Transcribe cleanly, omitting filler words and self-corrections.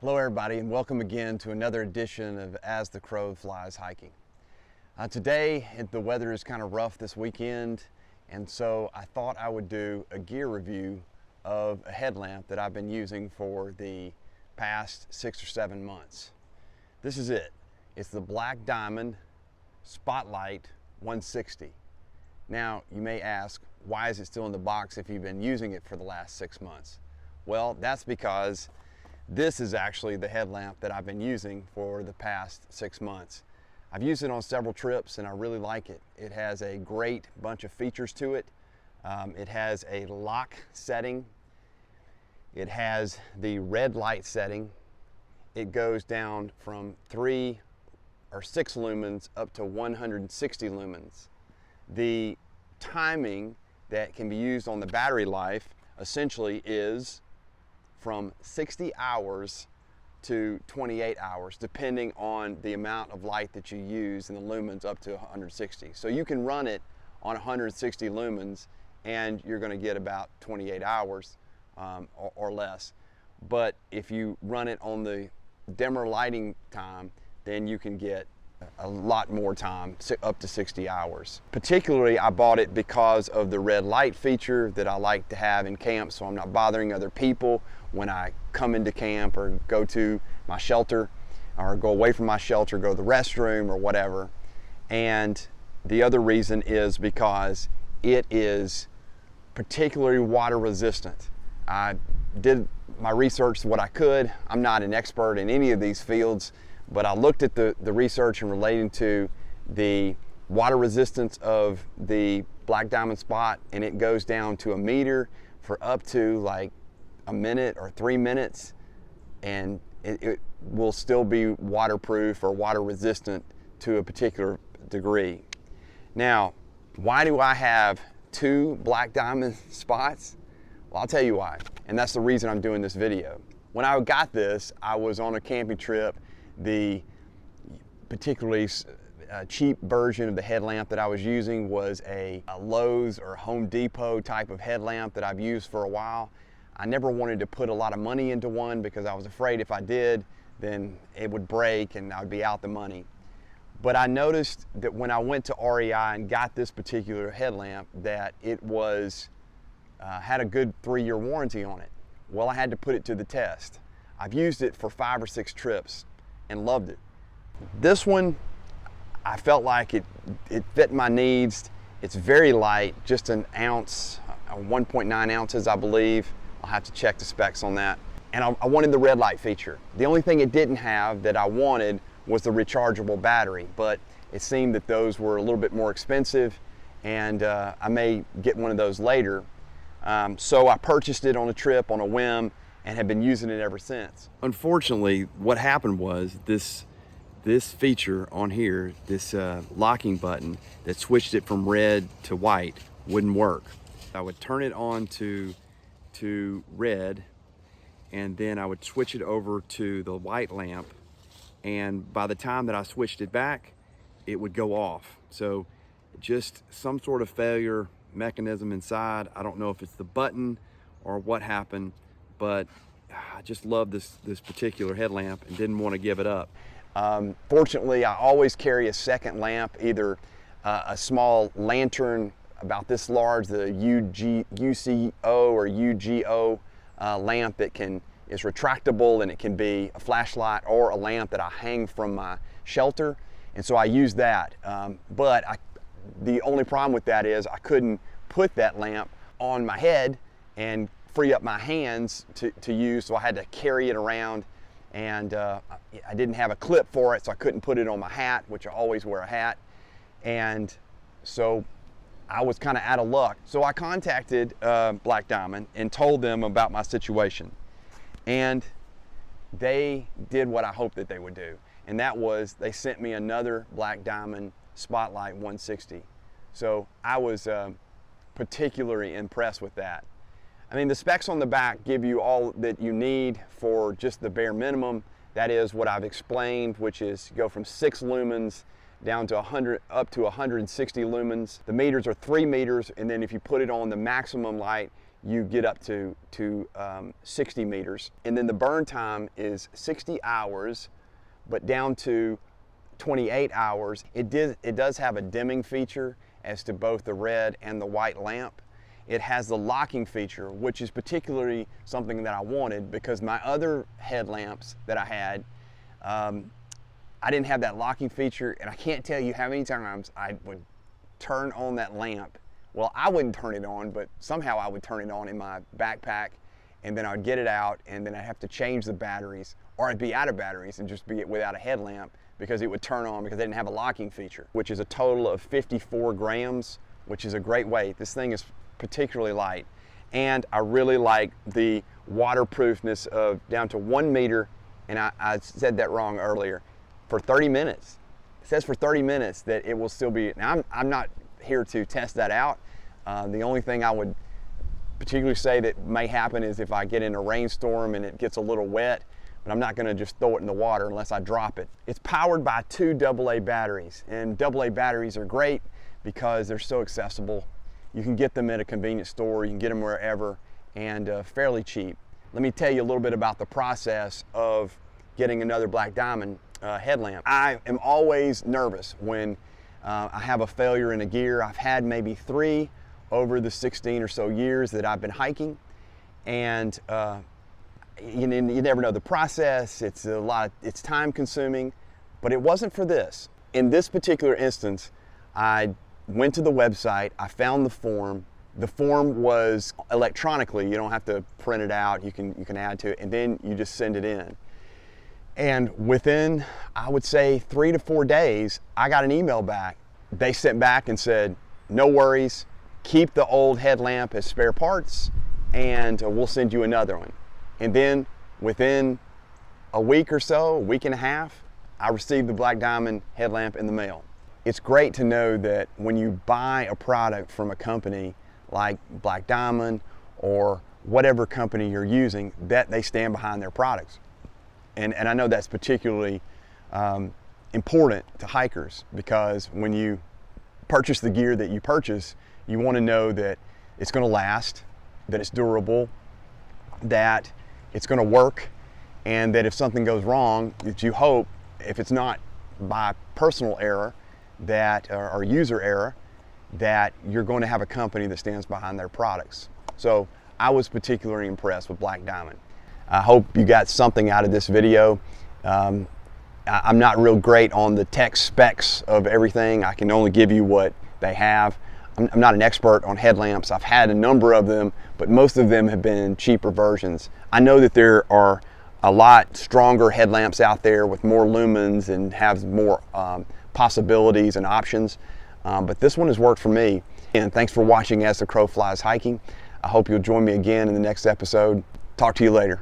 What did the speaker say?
Hello everybody, and welcome again to another edition of As the Crow Flies Hiking. Today the weather is kind of rough this weekend, and so I thought I would do a gear review of a headlamp that I've been using for the past 6 or 7 months. This is it. It's the Black Diamond Spot Lite 160. Now you may ask, why is it still in the box if you've been using it for the last 6 months? Well, that's because this is actually the headlamp that I've been using for the past 6 months. I've used it on several trips and I really like it. It has a great bunch of features to it. It has a lock setting. It has the red light setting. It goes down from 3 or 6 lumens up to 160 lumens. The timing that can be used on the battery life essentially is from 60 hours to 28 hours, depending on the amount of light that you use, and the lumens up to 160. So you can run it on 160 lumens and you're going to get about 28 hours or less. But if you run it on the dimmer lighting time, then you can get a lot more time, up to 60 hours. Particularly, I bought it because of the red light feature that I like to have in camp, so I'm not bothering other people when I come into camp or go to my shelter or go away from my shelter, go to the restroom or whatever. And the other reason is because it is particularly water resistant. I did my research what I could. I'm not an expert in any of these fields, but I looked at the research and relating to the water resistance of the Black Diamond Spot, and it goes down to 1 meter for up to like a minute or 3 minutes, and it will still be waterproof or water resistant to a particular degree. Now, why do I have 2 Black Diamond spots? Well, I'll tell you why, and that's the reason I'm doing this video. When I got this, I was on a camping trip. The particularly cheap version of the headlamp that I was using was a Lowe's or Home Depot type of headlamp that I've used for a while. I never wanted to put a lot of money into one because I was afraid if I did, then it would break and I would be out the money. But I noticed that when I went to REI and got this particular headlamp, that it was had a good 3-year warranty on it. Well, I had to put it to the test. I've used it for 5 or 6 trips and loved it. This one, I felt like it fit my needs. It's very light, just an ounce, 1.9 ounces, I believe. I'll have to check the specs on that. And I wanted the red light feature. The only thing it didn't have that I wanted was the rechargeable battery, but it seemed that those were a little bit more expensive, and I may get one of those later. So I purchased it on a trip, on a whim, and have been using it ever since. Unfortunately, what happened was this feature on here, this locking button that switched it from red to white, wouldn't work. I would turn it on to red, and then I would switch it over to the white lamp, and by the time that I switched it back, it would go off. So just some sort of failure mechanism inside. I don't know if it's the button or what happened, but I just love this particular headlamp and didn't want to give it up. Fortunately, I always carry a second lamp, either a small lantern about this large, the UCO or UGO lamp that is retractable, and it can be a flashlight or a lamp that I hang from my shelter, and so I use that. But the only problem with that is I couldn't put that lamp on my head and free up my hands to use, so I had to carry it around, and I didn't have a clip for it, so I couldn't put it on my hat, which I always wear a hat, and so I was kind of out of luck. So I contacted Black Diamond and told them about my situation, and they did what I hoped that they would do, and that was they sent me another Black Diamond Spot Lite 160. So I was particularly impressed with that. I mean, the specs on the back give you all that you need for just the bare minimum. That is what I've explained, which is go from 6 lumens down to 100, up to 160 lumens. The meters are 3 meters, and then if you put it on the maximum light, you get up to 60 meters. And then the burn time is 60 hours, but down to 28 hours. It does have a dimming feature as to both the red and the white lamp. It has the locking feature, which is particularly something that I wanted, because my other headlamps that I had, I didn't have that locking feature, and I can't tell you how many times I would turn on that lamp. Well, I wouldn't turn it on, but somehow I would turn it on in my backpack, and then I'd get it out, and then I'd have to change the batteries, or I'd be out of batteries and just be without a headlamp because it would turn on because they didn't have a locking feature, which is a total of 54 grams, which is a great weight. This thing is particularly light, and I really like the waterproofness of down to 1 meter, and I said that wrong earlier, for 30 minutes. It says for 30 minutes that it will still be. Now I'm not here to test that out. The only thing I would particularly say that may happen is if I get in a rainstorm and it gets a little wet, but I'm not going to just throw it in the water unless I drop it. It's powered by 2 AA batteries, and AA batteries are great because they're so accessible. You can get them at a convenience store, you can get them wherever, and fairly cheap. Let me tell you a little bit about the process of getting another Black Diamond headlamp. I am always nervous when I have a failure in a gear. I've had maybe 3 over the 16 or so years that I've been hiking, and you never know the process. It's it's time consuming, but it wasn't for this. In this particular instance, I went to the website, I found the form. The form was electronically, you don't have to print it out, you can add to it, and then you just send it in. And within, I would say, 3 to 4 days, I got an email back. They sent back and said, no worries, keep the old headlamp as spare parts, and we'll send you another one. And then within a week or so, a week and a half, I received the Black Diamond headlamp in the mail. It's great to know that when you buy a product from a company like Black Diamond or whatever company you're using, that they stand behind their products. And I know that's particularly important to hikers, because when you purchase the gear that you purchase, you want to know that it's going to last, that it's durable, that it's going to work, and that if something goes wrong, that you hope, if it's not by personal error that or user error, that you're going to have a company that stands behind their products. So I was particularly impressed with Black Diamond. I hope you got something out of this video. I'm not real great on the tech specs of everything. I can only give you what they have. I'm not an expert on headlamps. I've had a number of them, but most of them have been cheaper versions. I know that there are a lot stronger headlamps out there with more lumens and have more possibilities and options, but this one has worked for me. And thanks for watching As the Crow Flies Hiking. I hope you'll join me again in the next episode. Talk to you later.